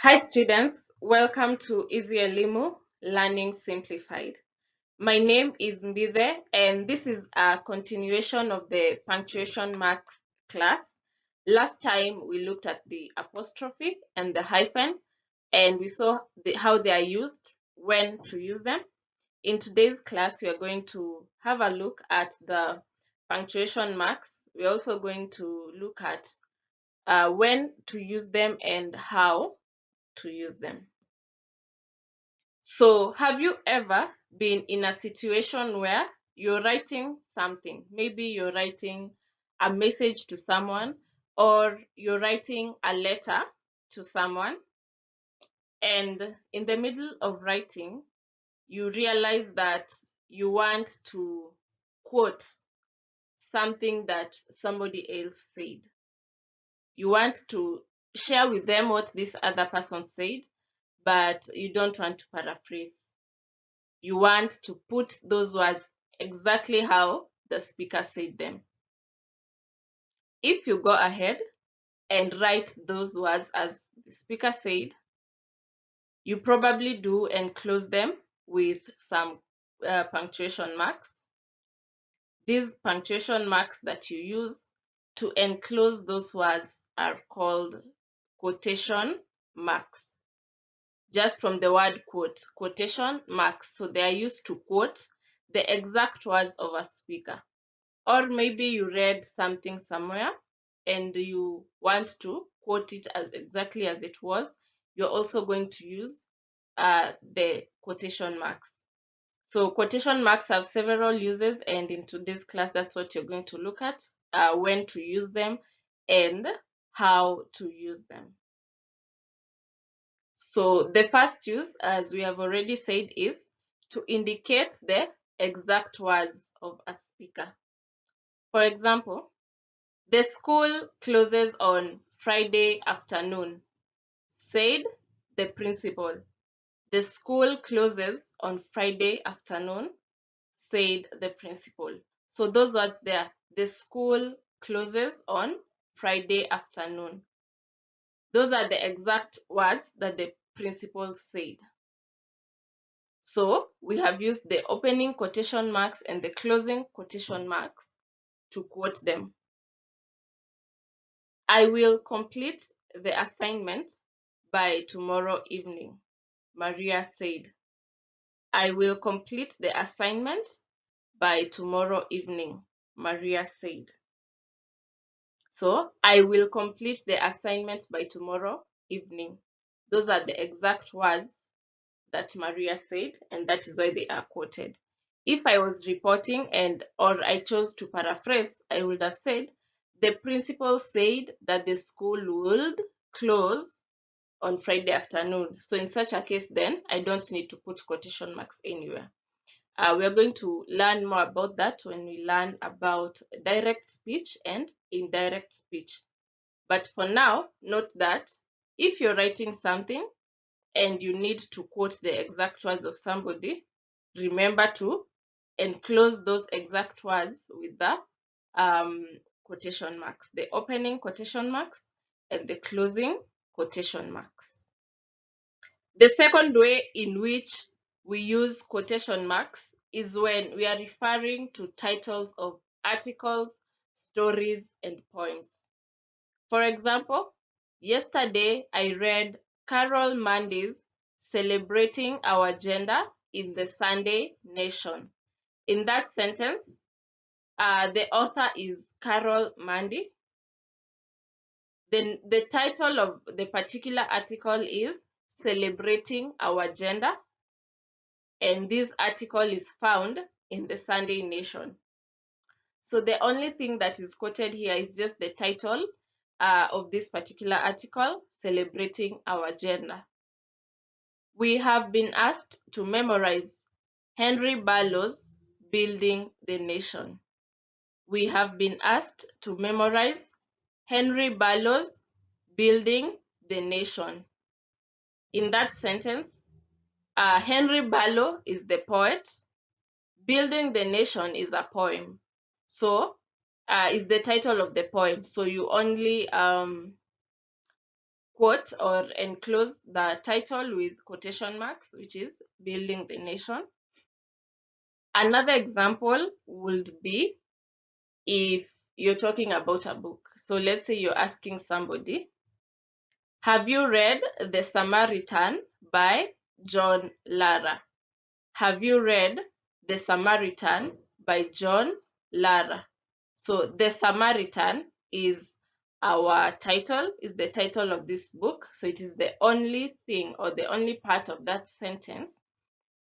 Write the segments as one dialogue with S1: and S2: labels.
S1: Hi students, welcome to Easy Elimu Learning Simplified. My name is Mbide and this is a continuation of the punctuation marks class. Last time we looked at the apostrophe and the hyphen and we saw how they are used, when to use them. In today's class we are going to have a look at the punctuation marks. We're also going to look at when to use them and how to use them. So, have you ever been in a situation where you're writing something? Maybe you're writing a message to someone, or you're writing a letter to someone, and in the middle of writing, you realize that you want to quote something that somebody else said. You want to share with them what this other person said, but you don't want to paraphrase. You want to put those words exactly how the speaker said them. If you go ahead and write those words as the speaker said, you probably do enclose them with some punctuation marks. These punctuation marks that you use to enclose those words are called quotation marks. Just from the word quote, quotation marks. So they are used to quote the exact words of a speaker. Or maybe you read something somewhere and you want to quote it as exactly as it was. You're also going to use the quotation marks. So quotation marks have several uses, and in today's class, that's what you're going to look at, when to use them and how to use them. So the first use, as we have already said, is to indicate the exact words of a speaker. For example, the school closes on Friday afternoon, said the principal. The school closes on Friday afternoon, said the principal. So those words there, the school closes on Friday afternoon. Those are the exact words that the principal said. So we have used the opening quotation marks and the closing quotation marks to quote them. I will complete the assignment by tomorrow evening, Maria said. I will complete the assignment by tomorrow evening, Maria said. So, I will complete the assignment by tomorrow evening. Those are the exact words that Maria said, and that is why they are quoted. If I was reporting or I chose to paraphrase, I would have said, the principal said that the school would close on Friday afternoon. So in such a case, then I don't need to put quotation marks anywhere. We are going to learn more about that when we learn about direct speech and indirect speech. But for now, note that if you're writing something and you need to quote the exact words of somebody, remember to enclose those exact words with the quotation marks, the opening quotation marks and the closing quotation marks. The second way in which we use quotation marks is when we are referring to titles of articles, stories, and poems. For example, yesterday I read Carol Mandy's Celebrating Our Gender in the Sunday Nation. In that sentence, the author is Carol Mandy. Then the title of the particular article is Celebrating Our Gender, and this article is found in the Sunday Nation. So the only thing that is quoted here is just the title of this particular article, Celebrating Our Gender. We have been asked to memorize Henry Barlow's Building the Nation. We have been asked to memorize Henry Barlow's Building the Nation. In that sentence, Henry Barlow is the poet. Building the Nation is a poem. So, is the title of the poem. So you only quote or enclose the title with quotation marks, which is Building the Nation. Another example would be if you're talking about a book. So let's say you're asking somebody, have you read The Samaritan by John Lara? Have you read The Samaritan by John Lara? So The Samaritan is our title, is the title of this book. So it is the only thing or the only part of that sentence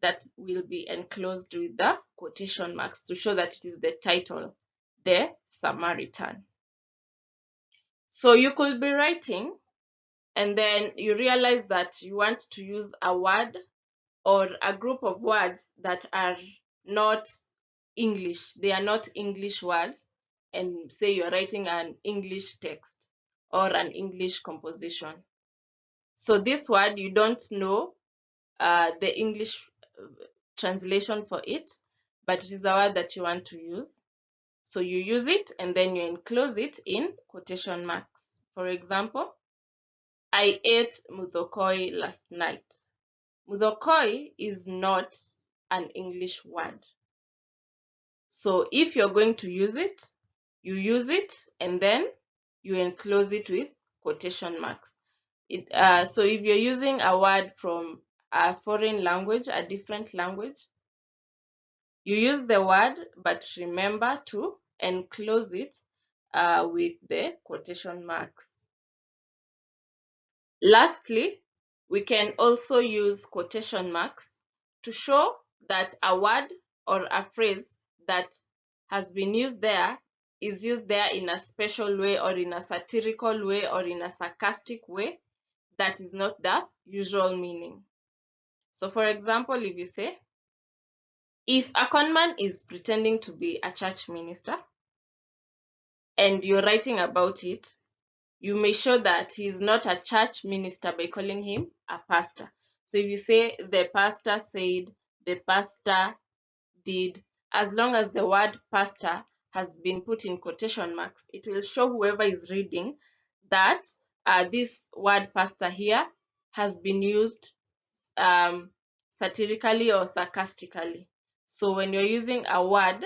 S1: that will be enclosed with the quotation marks to show that it is the title, The Samaritan. So you could be writing and then you realize that you want to use a word or a group of words that are not English. They are not English words, and say you're writing an English text or an English composition. So this word, you don't know the English translation for it, but it is a word that you want to use. So you use it and then you enclose it in quotation marks. For example, I ate muthokoi last night. Muthokoi is not an English word. So if you're going to use it, you use it and then you enclose it with quotation marks. So if you're using a word from a foreign language, a different language, you use the word, but remember to enclose it with the quotation marks. Lastly, we can also use quotation marks to show that a word or a phrase that has been used there is used there in a special way or in a satirical way or in a sarcastic way that is not the usual meaning. So for example, if you say, if a conman is pretending to be a church minister and you're writing about it, you may show that he is not a church minister by calling him a pastor. So if you say the pastor said, the pastor did, as long as the word pastor has been put in quotation marks, it will show whoever is reading that this word pastor here has been used satirically or sarcastically. So when you're using a word,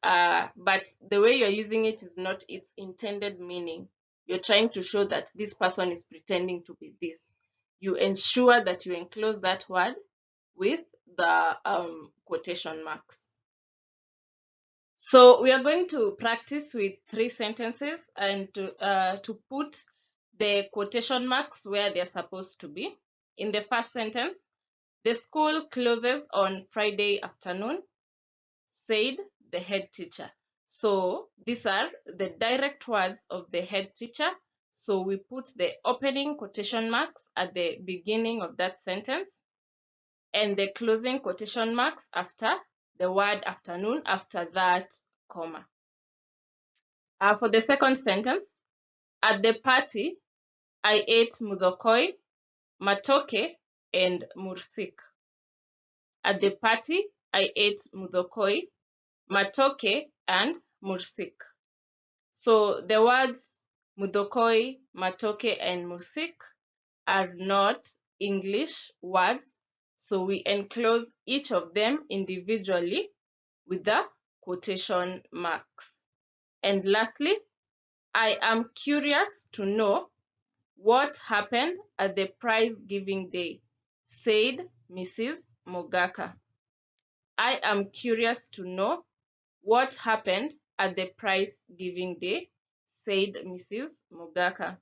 S1: but the way you're using it is not its intended meaning, you're trying to show that this person is pretending to be this, you ensure that you enclose that word with the quotation marks. So we are going to practice with 3 sentences and to put the quotation marks where they're supposed to be. In the first sentence, the school closes on Friday afternoon, said the head teacher. So these are the direct words of the head teacher. So we put the opening quotation marks at the beginning of that sentence and the closing quotation marks after the word afternoon, after that comma. For the second sentence, at the party, I ate muthokoi, matoke, and mursik. At the party, I ate muthokoi, matoke, and mursik. So the words muthokoi, matoke, and mursik are not English words. So we enclose each of them individually with the quotation marks. And lastly, I am curious to know what happened at the prize giving day, said Mrs. Mogaka. I am curious to know what happened at the prize giving day, said Mrs. Mogaka.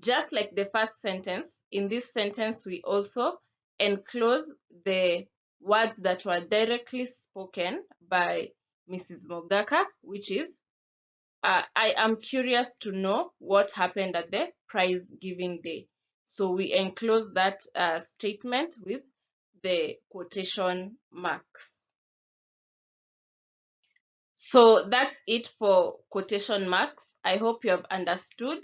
S1: Just like the first sentence, in this sentence we also enclose the words that were directly spoken by Mrs. Mogaka, which is, I am curious to know what happened at the prize giving day. So we enclose that statement with the quotation marks. So that's it for quotation marks. I hope you have understood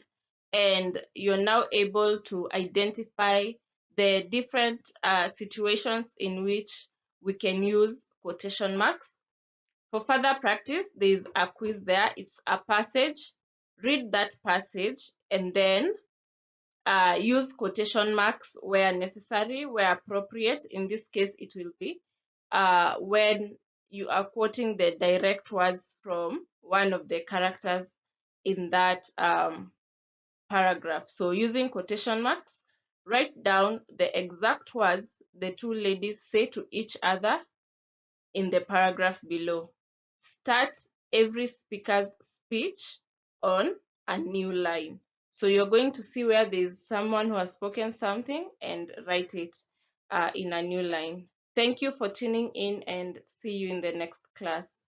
S1: and you're now able to identify the different situations in which we can use quotation marks. For further practice, there is a quiz there. It's a passage. Read that passage and then Use quotation marks where necessary, where appropriate. In this case, it will be when you are quoting the direct words from one of the characters in that paragraph. So using quotation marks, write down the exact words the two ladies say to each other in the paragraph below. Start every speaker's speech on a new line. So you're going to see where there's someone who has spoken something and write it in a new line. Thank you for tuning in and see you in the next class.